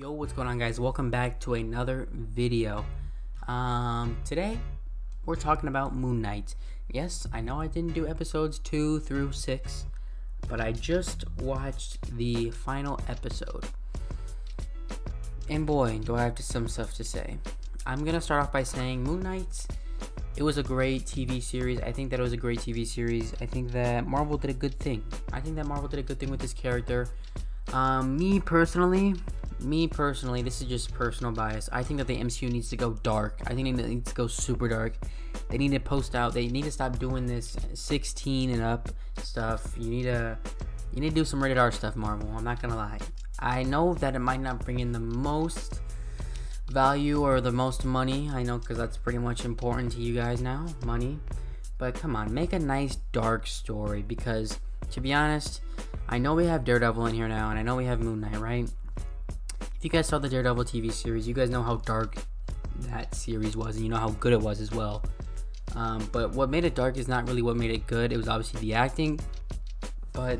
Yo, what's going on, guys? Welcome back to another video. Today we're talking about Moon Knight. Yes, I know I didn't do episodes 2 through 6, but I just watched the final episode. And boy, do I have some stuff to say. I'm gonna start off by saying Moon Knight, it was a great TV series. I think that it was a great TV series. I think that Marvel did a good thing. With this character. Me personally, this is just personal bias. I think that the MCU needs to go dark. I think it needs to go super dark. They need to post out. They need to stop doing this 16 and up stuff. You need to do some rated R stuff, Marvel. I'm not gonna lie. I know that it might not bring in the most value or the most money. I know, because that's pretty much important to you guys now, money. But come on, make a nice dark story, because to be honest, I know we have Daredevil in here now, and I know we have Moon Knight, right? If you guys saw the Daredevil TV series, you guys know how dark that series was, and you know how good it was as well. But what made it dark is not really what made it good. It was obviously the acting, but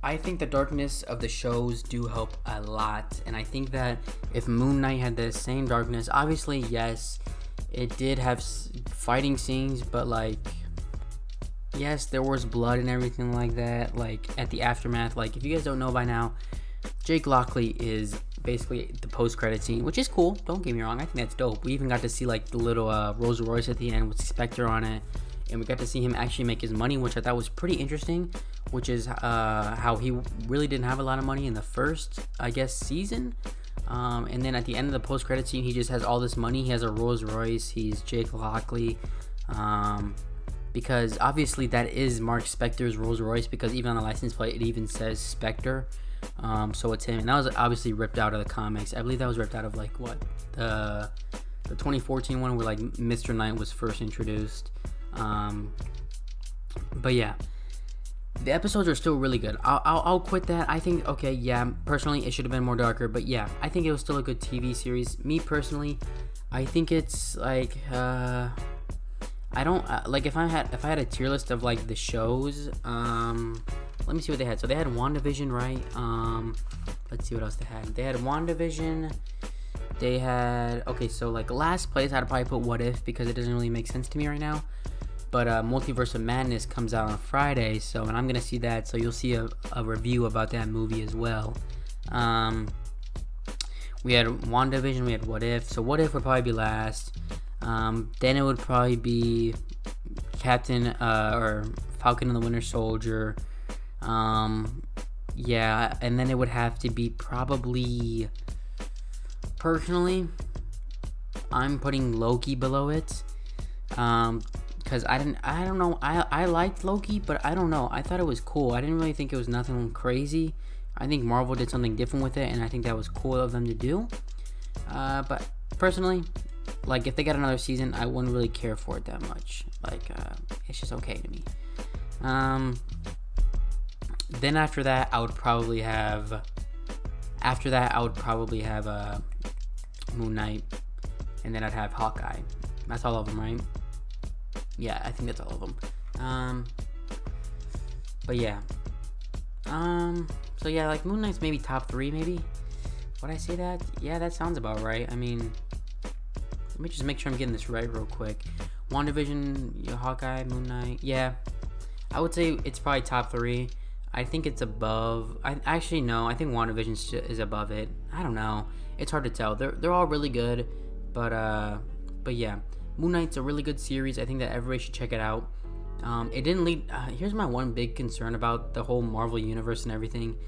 I think the darkness of the shows do help a lot, and I think that if Moon Knight had the same darkness, obviously, yes, it did have fighting scenes, but like, yes, there was blood and everything like that, like at the aftermath. Like, if you guys don't know by now, Jake Lockley is basically the post-credit scene, which is cool, don't get me wrong. I think that's dope. We even got to see like the little Rolls Royce at the end with Spectre on it, and we got to see him actually make his money, which I thought was pretty interesting, which is how he really didn't have a lot of money in the first, I guess, season. And then at the end of the post-credit scene, he just has all this money. He has a Rolls Royce. He's Jake Lockley. Because obviously that is Mark Spector's Rolls Royce, because even on the license plate it even says Spectre. So it's him, and that was obviously ripped out of the comics. I believe that was ripped out of like what, the 2014 one where like Mr. Knight was first introduced. But yeah, the episodes are still really good. I'll quit that. I think, okay, yeah, personally it should have been more darker, but yeah, I think it was still a good TV series. Me personally, I think it's like I don't like, if I had a tier list of like the shows. Let me see what they had. So they had WandaVision, right? Let's see what else they had. They had WandaVision. They had, okay, so like last place I'd probably put What If, because it doesn't really make sense to me right now. But Multiverse of Madness comes out on Friday, so, and I'm gonna see that. So you'll see a review about that movie as well. We had WandaVision. We had What If. So What If would probably be last. Then it would probably be Captain or Falcon and the Winter Soldier. Yeah, and then it would have to be probably, personally, I'm putting Loki below it. Because I don't know, I liked Loki, but I don't know, I thought it was cool. I didn't really think it was nothing crazy. I think Marvel did something different with it, and I think that was cool of them to do. But personally, like, if they got another season, I wouldn't really care for it that much. Like, it's just okay to me. Then after that, I would probably have Moon Knight, and then I'd have Hawkeye. That's all of them, right? Yeah, I think that's all of them. But yeah. So yeah, like Moon Knight's maybe top 3, maybe. Would I say that? Yeah, that sounds about right. I mean, let me just make sure I'm getting this right real quick. WandaVision, Hawkeye, Moon Knight. Yeah, I would say it's probably top 3. I think it's above. I actually no. I think WandaVision is above it. I don't know. It's hard to tell. They're all really good, but yeah, Moon Knight's a really good series. I think that everybody should check it out. It didn't lead. Here's my one big concern about the whole Marvel universe and everything.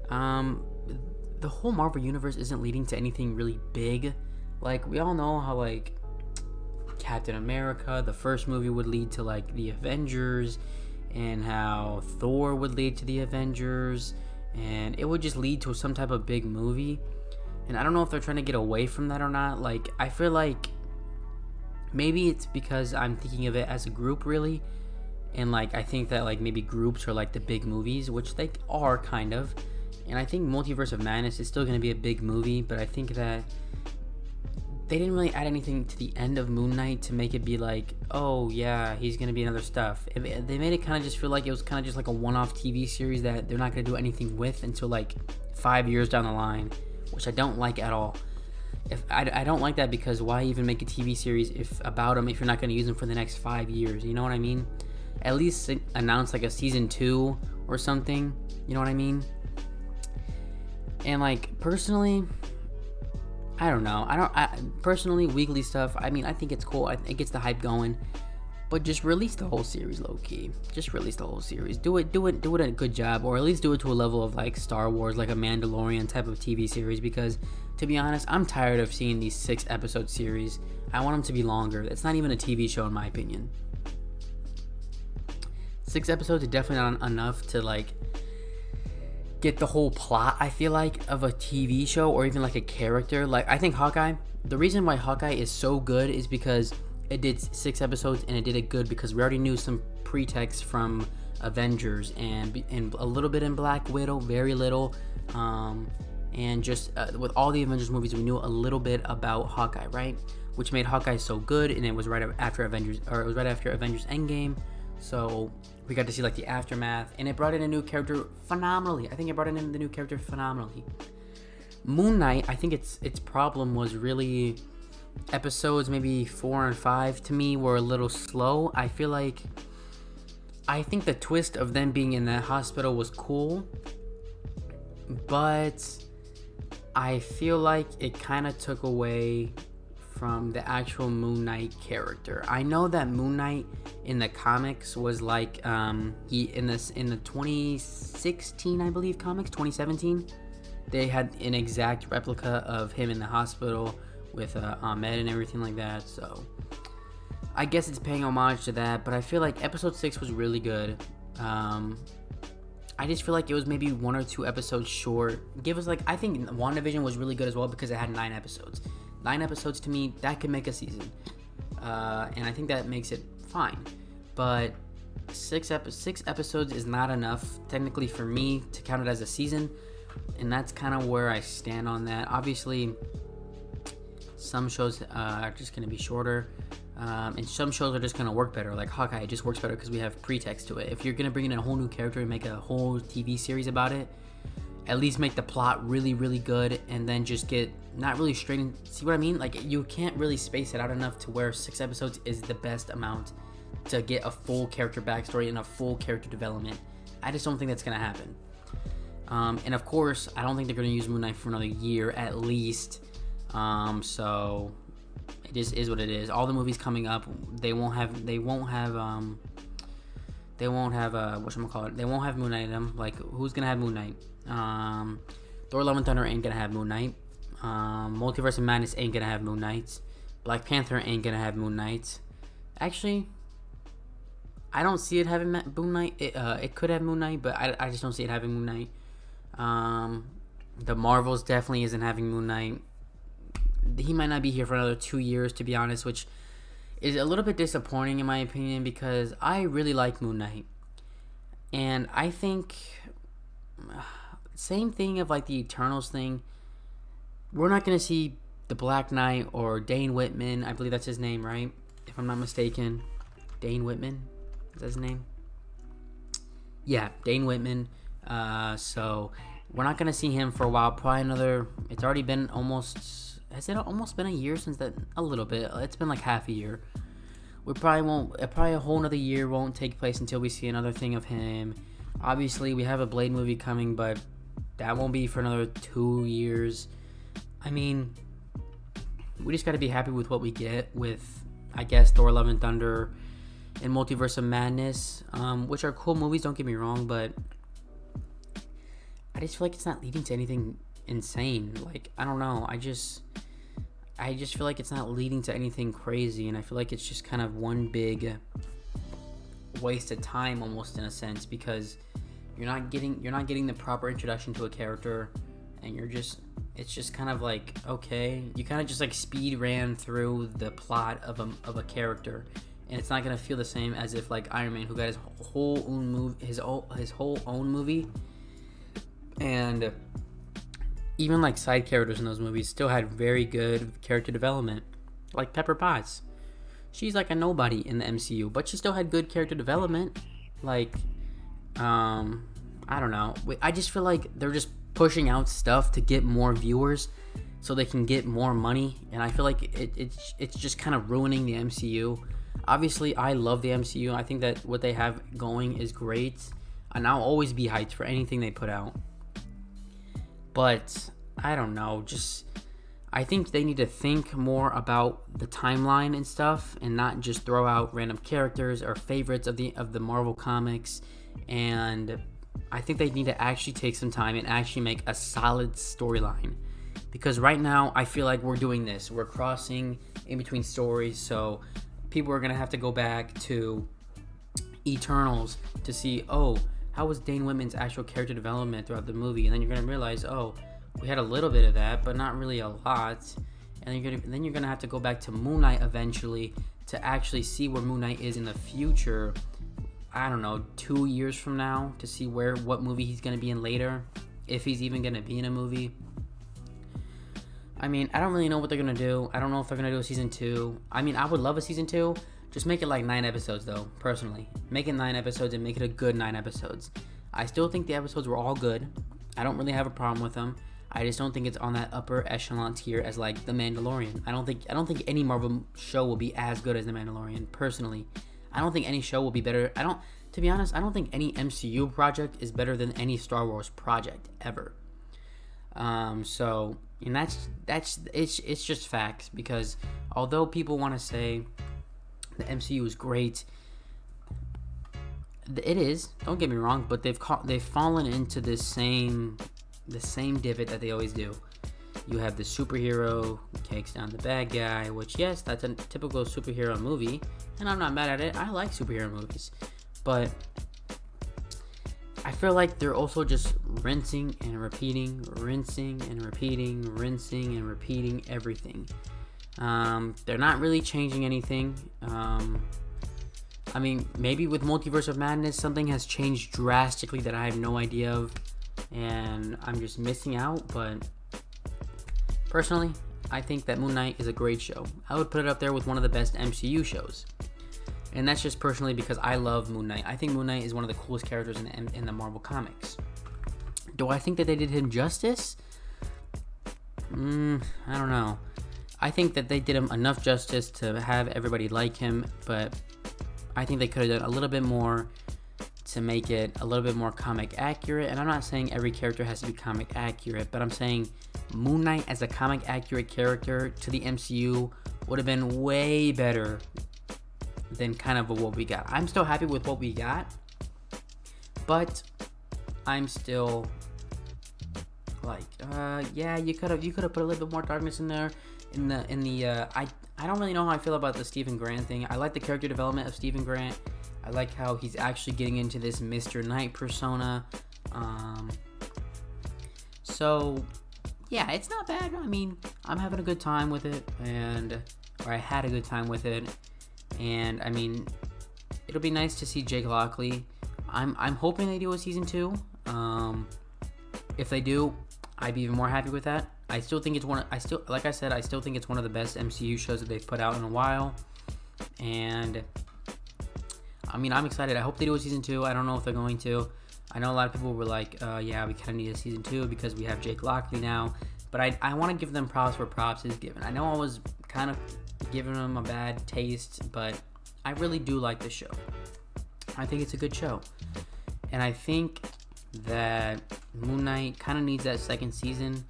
The whole Marvel universe isn't leading to anything really big. Like, we all know how like Captain America, the first movie, would lead to like the Avengers, and how Thor would lead to the Avengers, and it would just lead to some type of big movie. And I don't know if they're trying to get away from that or not. Like, I feel like maybe it's because I'm thinking of it as a group, really, and like I think that like maybe groups are like the big movies, which they are kind of. And I think Multiverse of Madness is still going to be a big movie, but I think that they didn't really add anything to the end of Moon Knight to make it be like, oh yeah, he's gonna be another stuff. They made it kind of just feel like it was kind of just like a one-off TV series that they're not gonna do anything with until like 5 years down the line, which I don't like at all. If I don't like that, because why even make a TV series about him if you're not gonna use him for the next 5 years? You know what I mean? At least announce like a season 2 or something. You know what I mean? And like personally, I don't know. Personally, weekly stuff, I mean, I think it's cool. It gets the hype going. But just release the whole series, low key. Just release the whole series. Do it a good job, or at least do it to a level of like Star Wars, like a Mandalorian type of TV series. Because to be honest, I'm tired of seeing these 6-episode series. I want them to be longer. It's not even a TV show in my opinion. 6 episodes is definitely not enough to like get the whole plot, I feel like, of a TV show, or even like a character. Like, I think Hawkeye, the reason why Hawkeye is so good is because it did 6 episodes, and it did it good because we already knew some pretext from Avengers and a little bit in Black Widow, very little, and just with all the Avengers movies, we knew a little bit about Hawkeye, right? Which made Hawkeye so good, and it was right after Avengers Endgame, so we got to see like the aftermath, and it brought in a new character phenomenally. I think it brought in the new character phenomenally. Moon Knight, I think its problem was really episodes maybe 4 and 5 to me were a little slow. I think the twist of them being in that hospital was cool, but I feel like it kind of took away from the actual Moon Knight character. I know that Moon Knight in the comics was like he in the 2016, I believe, comics, 2017, they had an exact replica of him in the hospital with Ahmed and everything like that. So I guess it's paying homage to that, but I feel like episode 6 was really good. I just feel like it was maybe 1 or 2 episodes short. I think WandaVision was really good as well because it had 9 episodes. 9 episodes to me, that could make a season. And I think that makes it fine. But 6 episodes is not enough, technically, for me to count it as a season. And that's kind of where I stand on that. Obviously, some shows are just going to be shorter. And some shows are just going to work better. Like Hawkeye, it just works better because we have pretext to it. If you're going to bring in a whole new character and make a whole TV series about it, at least make the plot really, really good, and then just get not really straight in. See what I mean? Like, you can't really space it out enough to where 6 episodes is the best amount to get a full character backstory and a full character development. I just don't think that's going to happen. And of course, I don't think they're going to use Moon Knight for another year at least. So it just is what it is. All the movies coming up, they won't have whatchamacallit, they won't have Moon Knight in them. Like, who's gonna have Moon Knight? Thor: Love and Thunder ain't gonna have Moon Knight. Multiverse of Madness ain't gonna have Moon Knight. Black Panther ain't gonna have Moon Knight. Actually, I don't see it having Moon Knight. It could have Moon Knight, but I just don't see it having Moon Knight. The Marvels definitely isn't having Moon Knight. He might not be here for another 2 years, to be honest, which is a little bit disappointing in my opinion, because I really like Moon Knight. And I think same thing of like the Eternals thing. We're not going to see the Black Knight or Dane Whitman. I believe that's his name, right? If I'm not mistaken. Dane Whitman? Is that his name? Yeah, Dane Whitman. So we're not going to see him for a while. Probably another... It's already been almost... Has it almost been a year since that? A little bit. It's been like half a year. We probably won't... Probably a whole another year won't take place until we see another thing of him. Obviously, we have a Blade movie coming, but that won't be for another 2 years. I mean, we just got to be happy with what we get with, I guess, Thor: Love and Thunder and Multiverse of Madness, which are cool movies, don't get me wrong, but I just feel like it's not leading to anything insane. Like, I don't know, I just feel like it's not leading to anything crazy, and I feel like it's just kind of one big waste of time almost, in a sense, because you're not getting the proper introduction to a character, and it's just kind of like, okay, you kind of just like speed ran through the plot of a character, and it's not gonna feel the same as if like Iron Man, who got his whole own movie, and even like side characters in those movies still had very good character development, like Pepper Potts. She's like a nobody in the MCU, but she still had good character development. Like, I don't know. I just feel like they're just pushing out stuff to get more viewers, so they can get more money, and I feel like it's just kind of ruining the MCU. Obviously, I love the MCU. I think that what they have going is great, and I'll always be hyped for anything they put out. But I don't know. I think they need to think more about the timeline and stuff, and not just throw out random characters or favorites of the Marvel comics. And I think they need to actually take some time and actually make a solid storyline. Because right now, I feel like we're doing this. We're crossing in between stories, so people are going to have to go back to Eternals to see, oh, how was Dane Whitman's actual character development throughout the movie? And then you're going to realize, oh, we had a little bit of that, but not really a lot. And then you're going to have to go back to Moon Knight eventually to actually see where Moon Knight is in the future. I don't know, 2 years from now, to see what movie he's going to be in later, if he's even going to be in a movie. I mean, I don't really know what they're going to do. I don't know if they're going to do a season 2. I mean, I would love a season 2. Just make it like 9 episodes, though, personally. Make it 9 episodes and make it a good 9 episodes. I still think the episodes were all good. I don't really have a problem with them. I just don't think it's on that upper echelon tier as like The Mandalorian. I don't think any Marvel show will be as good as The Mandalorian, personally. I don't think any show will be better. To be honest, I don't think any MCU project is better than any Star Wars project ever. So, and it's just facts, because although people want to say the MCU is great, it is. Don't get me wrong, but they've fallen into the same divot that they always do. You have the superhero who takes down the bad guy, which, yes, that's a typical superhero movie, and I'm not mad at it. I like superhero movies, but I feel like they're also just rinsing and repeating everything. They're not really changing anything. I mean, maybe with Multiverse of Madness, something has changed drastically that I have no idea of, and I'm just missing out. But personally, I think that Moon Knight is a great show. I would put it up there with one of the best MCU shows. And that's just personally because I love Moon Knight. I think Moon Knight is one of the coolest characters in the Marvel Comics. Do I think that they did him justice? I don't know. I think that they did him enough justice to have everybody like him, but I think they could have done a little bit more to make it a little bit more comic accurate. And I'm not saying every character has to be comic accurate, but I'm saying Moon Knight as a comic accurate character to the MCU would have been way better than kind of what we got. I'm still happy with what we got, but I'm still like, yeah, you could have put a little bit more darkness in there. I don't really know how I feel about the Stephen Grant thing. I like the character development of Stephen Grant. I like how he's actually getting into this Mr. Knight persona. So yeah, it's not bad. I mean, I'm having a good time with it, or I had a good time with it. And I mean, it'll be nice to see Jake Lockley. I'm hoping they do a season 2. If they do, I'd be even more happy with that. I still think it's I still think it's one of the best MCU shows that they've put out in a while. And I mean, I'm excited. I hope they do a season 2. I don't know if they're going to. I know a lot of people were like, yeah, we kind of need a season 2 because we have Jake Lockley now. But I want to give them props where props is given. I know I was kind of giving them a bad taste, but I really do like this show. I think it's a good show. And I think that Moon Knight kind of needs that second season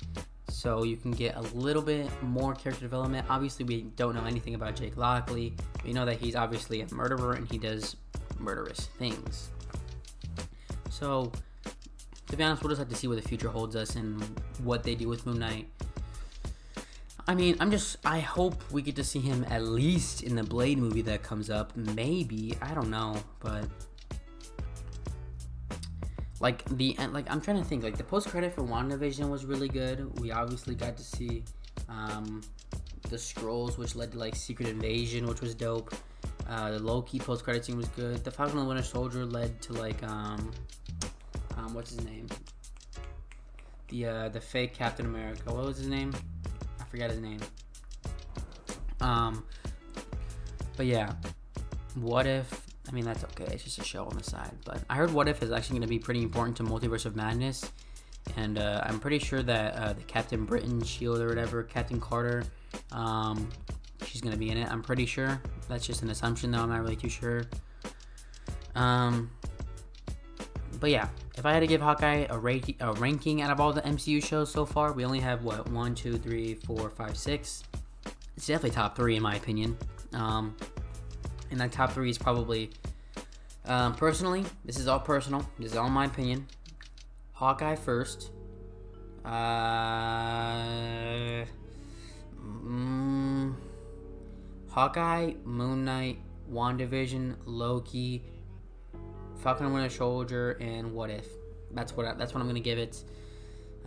so you can get a little bit more character development. Obviously, we don't know anything about Jake Lockley. We know that he's obviously a murderer and he does murderous things. So, to be honest, we'll just have to see what the future holds us and what they do with Moon Knight. I mean, I hope we get to see him at least in the Blade movie that comes up. Maybe, I don't know, but I'm trying to think. Like, the post-credit for WandaVision was really good. We obviously got to see the Skrulls, which led to like Secret Invasion, which was dope. The Loki post-credit scene was good. The Falcon and the Winter Soldier led to like what's his name? the fake Captain America. What was his name? I forgot his name. But yeah, What If? I mean, that's okay. It's just a show on the side. But I heard What If is actually going to be pretty important to Multiverse of Madness. And I'm pretty sure that the Captain Britain shield or whatever, Captain Carter, she's going to be in it. I'm pretty sure. That's just an assumption, though. I'm not really too sure. But yeah, if I had to give Hawkeye a ranking out of all the MCU shows so far, we only have, 1, 2, 3, 4, 5, 6. It's definitely top 3 in my opinion. And that top 3 is probably, personally, this is all personal. This is all my opinion. Hawkeye first. Hawkeye, Moon Knight, WandaVision, Loki, Falcon and Winter Soldier, and What If. That's what I'm gonna give it.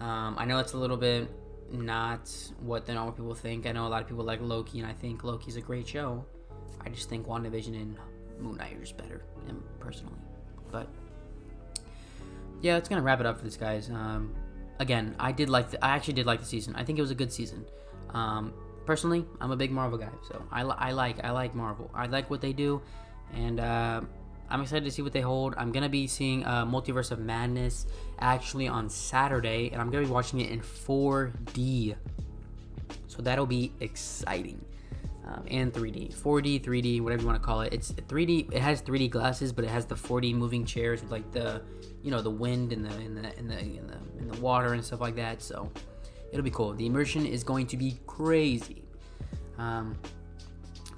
I know it's a little bit not what the normal people think. I know a lot of people like Loki, and I think Loki's a great show. I just think WandaVision and Moon Knight are just better, personally. But yeah, that's gonna wrap it up for this, guys. Again, I actually did like the season. I think it was a good season. Personally, I'm a big Marvel guy, so I like Marvel. I like what they do, and I'm excited to see what they hold. I'm gonna be seeing Multiverse of Madness actually on Saturday, and I'm gonna be watching it in 4D. So that'll be exciting. And 3D, 4D, 3D, whatever you want to call it. It's 3D. It has 3D glasses, but it has the 4D moving chairs with like the wind and the water and stuff like that. So it'll be cool. The immersion is going to be crazy. But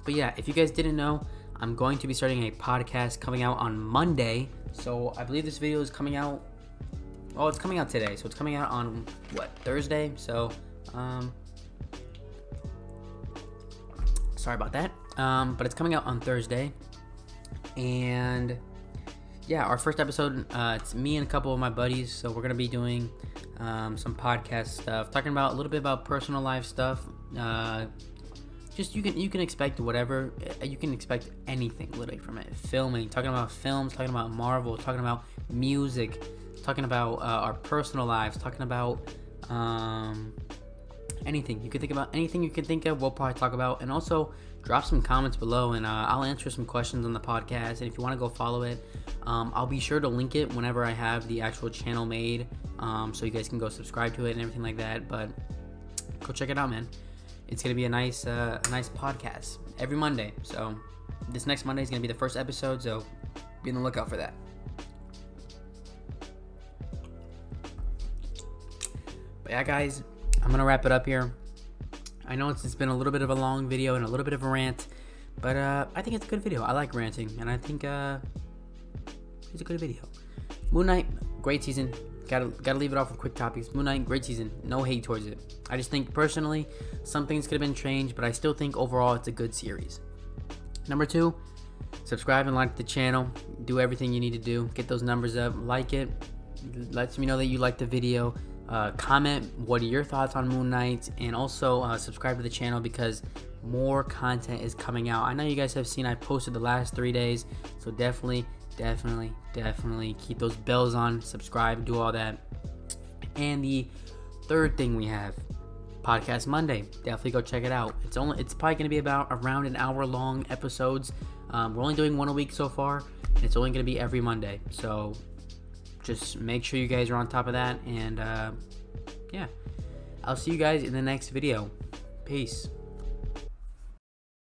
yeah, if you guys didn't know, I'm going to be starting a podcast coming out on Monday. So I believe this video is coming out. Oh, it's coming out today. So it's coming out on Thursday. So sorry about that. But it's coming out on Thursday. And yeah, our first episode, it's me and a couple of my buddies. So we're gonna be doing some podcast stuff, talking about a little bit about personal life stuff. Just you can expect whatever. You can expect anything literally from it. Filming, talking about films, talking about Marvel, talking about music, talking about our personal lives, talking about anything you can think about. Anything you can think of, we'll probably talk about. And also drop some comments below, and I'll answer some questions on the podcast. And if you want to go follow it, I'll be sure to link it whenever I have the actual channel made, so you guys can go subscribe to it and everything like that. But go check it out, man. It's gonna be a nice podcast every Monday. So this next Monday is gonna be the first episode. So be on the lookout for that. But yeah, guys, I'm gonna wrap it up here. I know it's been a little bit of a long video and a little bit of a rant, but I think it's a good video. I like ranting, and I think it's a good video. Moon Knight, great season. Gotta leave it off with quick topics. Moon Knight, great season. No hate towards it. I just think personally, some things could have been changed, but I still think overall it's a good series. Number 2, subscribe and like the channel. Do everything you need to do. Get those numbers up. Like it. Lets me know that you like the video. Comment what are your thoughts on Moon Knight, and also subscribe to the channel because more content is coming out. I know you guys have seen I've posted the last 3 days, so definitely keep those bells on, subscribe, do all that. And the third thing we have, Podcast Monday. Definitely go check it out. It's probably going to be about around an hour long episodes. We're only doing one a week so far, and it's only going to be every Monday. So just make sure you guys are on top of that, and yeah, I'll see you guys in the next video. Peace.